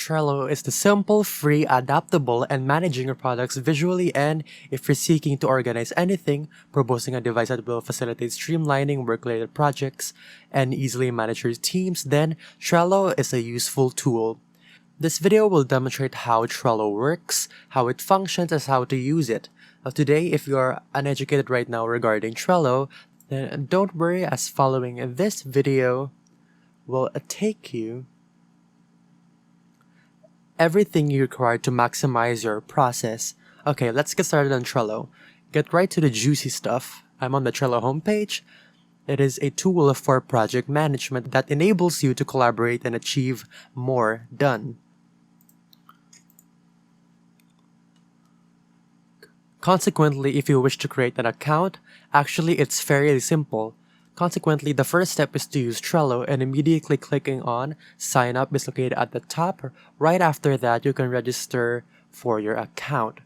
Trello is the simple, free, adaptable, and managing your products visually. And if you're seeking to organize anything, proposing a device that will facilitate streamlining work-related projects and easily manage your teams, then Trello is a useful tool. This video will demonstrate how Trello works, how it functions, and how to use it. Today, if you are uneducated right now regarding Trello, then don't worry, as following this video will take you everything you require to maximize your process. Okay, let's get started on Trello. Get right to the juicy stuff. I'm on the Trello homepage. It is a tool for project management that enables you to collaborate and achieve more done. Consequently, if you wish to create an account, actually it's fairly simple. Consequently, the first step is to use Trello, and immediately clicking on Sign Up is located at the top. Right after that, you can register for your account.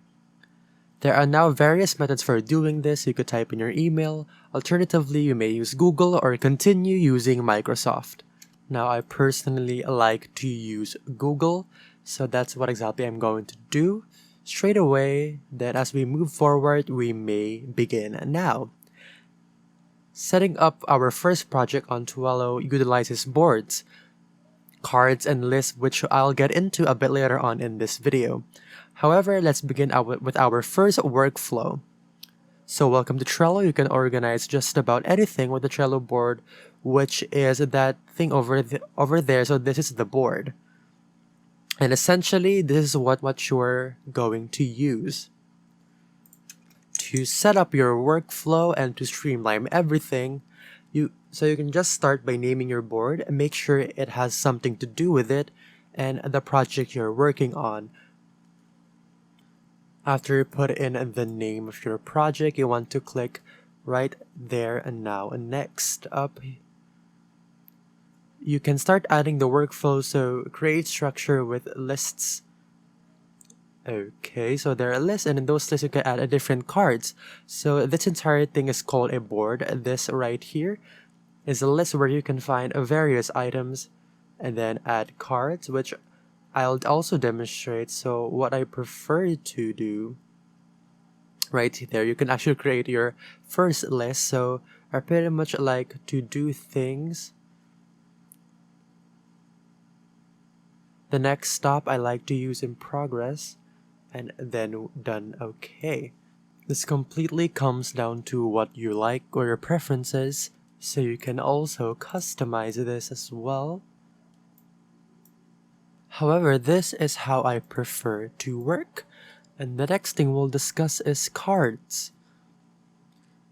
There are now various methods for doing this. You could type in your email. Alternatively, you may use Google or continue using Microsoft. Now, I personally like to use Google, so that's what exactly I'm going to do. Straight away, then as we move forward, we may begin now. Setting up our first project on Trello utilizes boards, cards, and lists, which I'll get into a bit later on in this video. However, let's begin with our first workflow. So welcome to Trello. You can organize just about anything with the Trello board, which is that thing over there. So this is the board. And essentially, this is what you're going to use to set up your workflow and to streamline everything. So you can just start by naming your board and make sure it has something to do with it and the project you're working on. After you put in the name of your project, you want to click right there and now. And next up, you can start adding the workflow, so create structure with lists. Okay, so there are lists, and in those lists you can add different cards. So this entire thing is called a board. This right here is a list where you can find various items and then add cards, which I'll also demonstrate. So what I prefer to do right there, you can actually create your first list. So I pretty much like to do things. The next stop I like to use in progress, and then done. Okay. This completely comes down to what you like or your preferences, so you can also customize this as well. However, this is how I prefer to work. And the next thing we'll discuss is cards,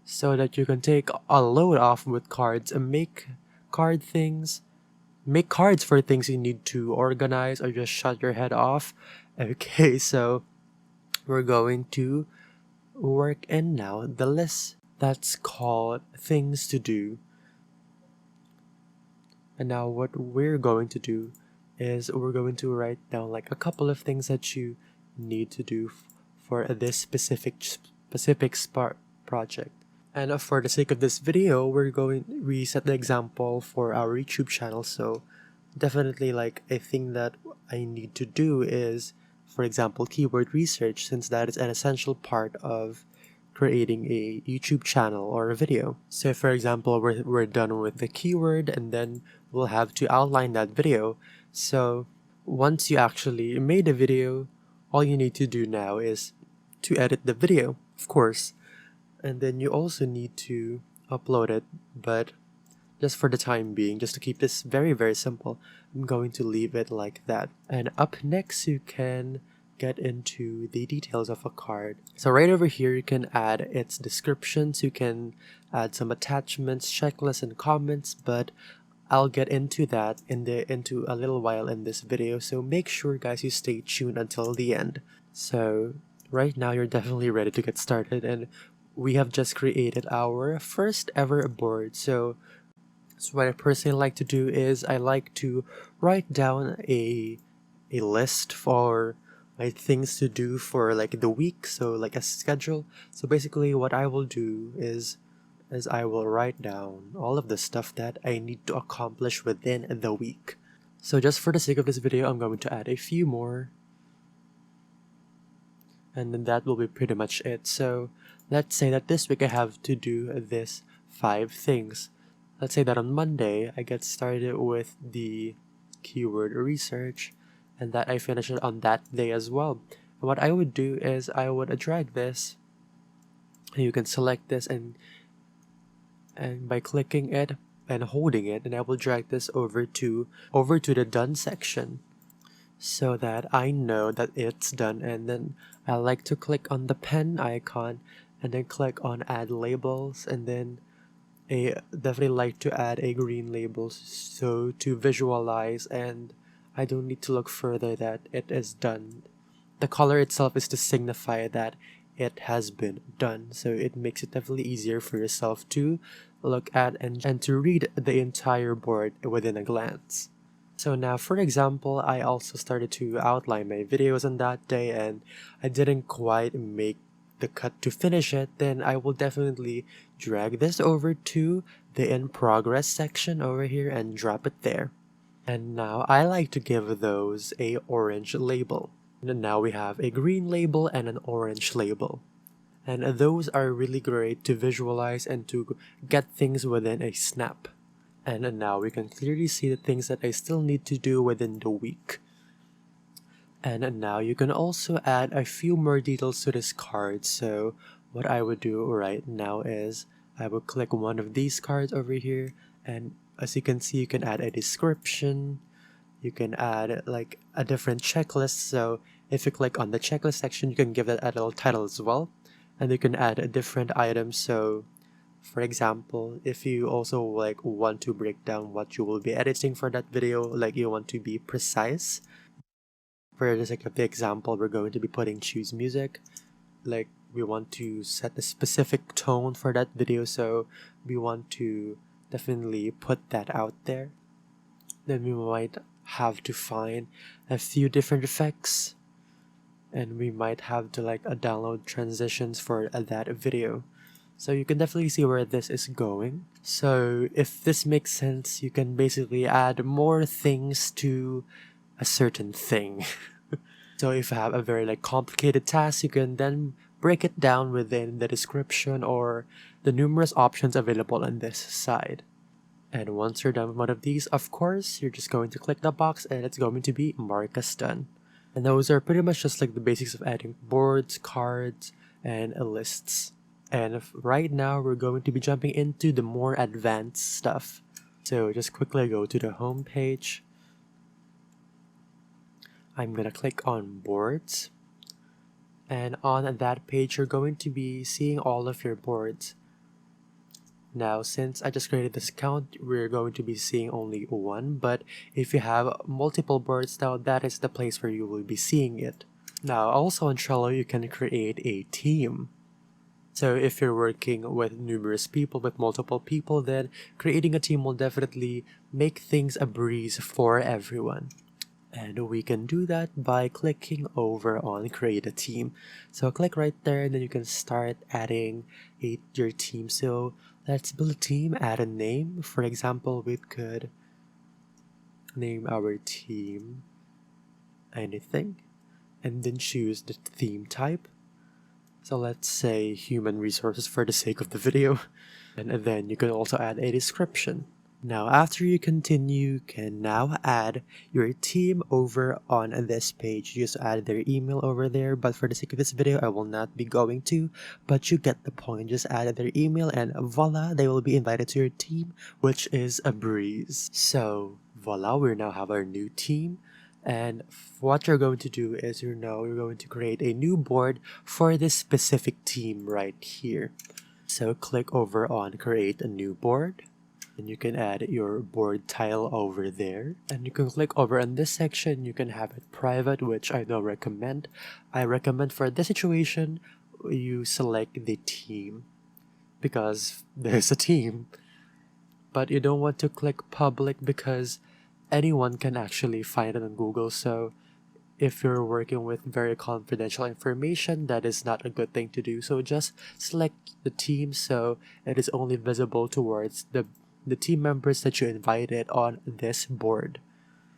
so that you can take a load off with cards and make cards for things you need to organize or just shut your head off. Okay, so we're going to work in now the list that's called things to do. And now what we're going to do is we're going to write down like a couple of things that you need to do for this specific project. And for the sake of this video, we set the example for our YouTube channel. So definitely like a thing that I need to do is, for example, keyword research, since that is an essential part of creating a YouTube channel or a video. So for example, we're done with the keyword, and then we'll have to outline that video. So once you actually made a video, all you need to do now is to edit the video, of course. And then you also need to upload it, but just for the time being, just to keep this very, very simple, I'm going to leave it like that. And up next, you can get into the details of a card. So right over here, you can add its descriptions, you can add some attachments, checklists, and comments, but I'll get into that into a little while in this video, so make sure guys you stay tuned until the end. So right now you're definitely ready to get started, and we have just created our first ever board. So what I personally like to do is I like to write down a list for my things to do for like the week, so like a schedule. So basically what I will do is I will write down all of the stuff that I need to accomplish within the week. So just for the sake of this video, I'm going to add a few more. And then that will be pretty much it. So let's say that this week I have to do this 5 things. Let's say that on Monday, I get started with the keyword research and that I finish it on that day as well. And what I would do is I would drag this, and you can select this and by clicking it and holding it, and I will drag this over to the done section so that I know that it's done. And then I like to click on the pen icon and then click on add labels, and then I definitely like to add a green label so to visualize, and I don't need to look further that it is done. The color itself is to signify that it has been done, so it makes it definitely easier for yourself to look at and to read the entire board within a glance. So now, for example, I also started to outline my videos on that day and I didn't quite make the cut to finish it. Then I will definitely drag this over to the in progress section over here and drop it there. And now I like to give those a orange label. And now we have a green label and an orange label. And those are really great to visualize and to get things within a snap. And now we can clearly see the things that I still need to do within the week. And now you can also add a few more details to this card. So what I would do right now is I would click one of these cards over here, and as you can see, you can add a description. You can add like a different checklist. So if you click on the checklist section, you can give that a little title as well. And you can add a different items. So for example, if you also like want to break down what you will be editing for that video, like you want to be precise. For the sake of the example, we're going to be putting choose music. Like we want to set a specific tone for that video, so we want to definitely put that out there. Then we might have to find a few different effects, and we might have to like download transitions for that video. So you can definitely see where this is going. So if this makes sense, you can basically add more things to a certain thing. So if you have a very like complicated task, you can then break it down within the description or the numerous options available on this side. And once you're done with one of these, of course, you're just going to click the box and it's going to be mark as done. And those are pretty much just like the basics of adding boards, cards, and lists. And right now we're going to be jumping into the more advanced stuff. So just quickly go to the home page. I'm gonna click on boards, and on that page you're going to be seeing all of your boards. Now since I just created this account, we're going to be seeing only one, but if you have multiple boards now, that is the place where you will be seeing it. Now also on Trello you can create a team. So if you're working with numerous people, with multiple people, then creating a team will definitely make things a breeze for everyone. And we can do that by clicking over on create a team. So click right there and then you can start adding your team. So let's build a team, add a name. For example, we could name our team anything and then choose the theme type. So let's say human resources for the sake of the video. And then you can also add a description. Now after you continue, you can now add your team over on this page. You just add their email over there, but for the sake of this video, I will not be going to, but you get the point. Just add their email and voila, they will be invited to your team, which is a breeze. So voila, we now have our new team. And what you're going to do is you're going to create a new board for this specific team right here. So click over on create a new board. And you can add your board tile over there, and you can click over on this section. You can have it private, which I don't recommend. I recommend for this situation you select the team because there's a team, but you don't want to click public because anyone can actually find it on Google. So if you're working with very confidential information, that is not a good thing to do. So just select the team so it is only visible towards the team members that you invited on this board.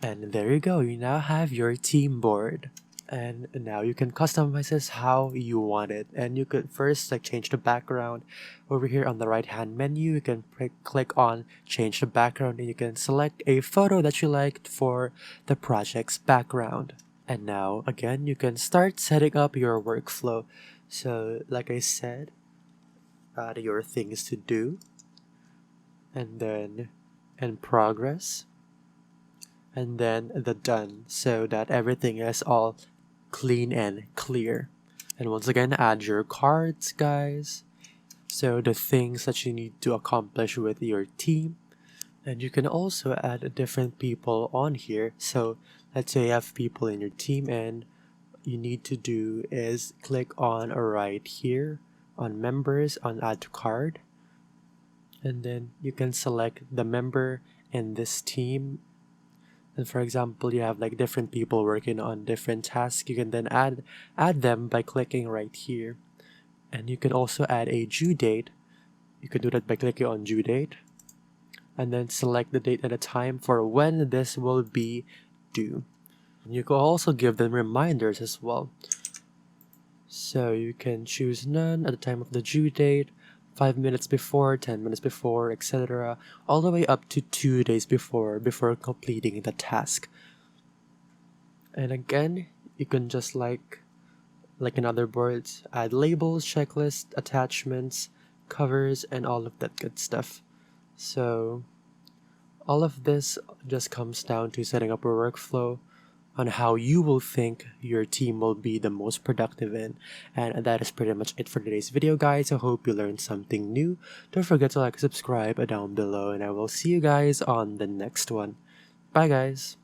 And there you go, you now have your team board. And now you can customize this how you want it. And you could first change the background. Over here on the right hand menu, you can click on change the background, and you can select a photo that you liked for the project's background. And now again, you can start setting up your workflow. So like I said, add your things to do, and then in progress, and then the done, so that everything is all clean and clear. And once again, add your cards, guys. So the things that you need to accomplish with your team. And you can also add different people on here. So let's say you have people in your team, and you need to do is click on right here on members on add to card. And then you can select the member in this team. And for example, you have like different people working on different tasks. You can then add them by clicking right here. And you can also add a due date. You can do that by clicking on due date, and then select the date and the time for when this will be due. And you can also give them reminders as well. So you can choose none at the time of the due date, 5 minutes before, 10 minutes before, etc., all the way up to 2 days before completing the task. And again, you can just like in other boards, add labels, checklists, attachments, covers, and all of that good stuff. So all of this just comes down to setting up a workflow on how you will think your team will be the most productive in. And that is pretty much it for today's video, guys. I hope you learned something new. Don't forget to like and subscribe down below, and I will see you guys on the next one. Bye, guys.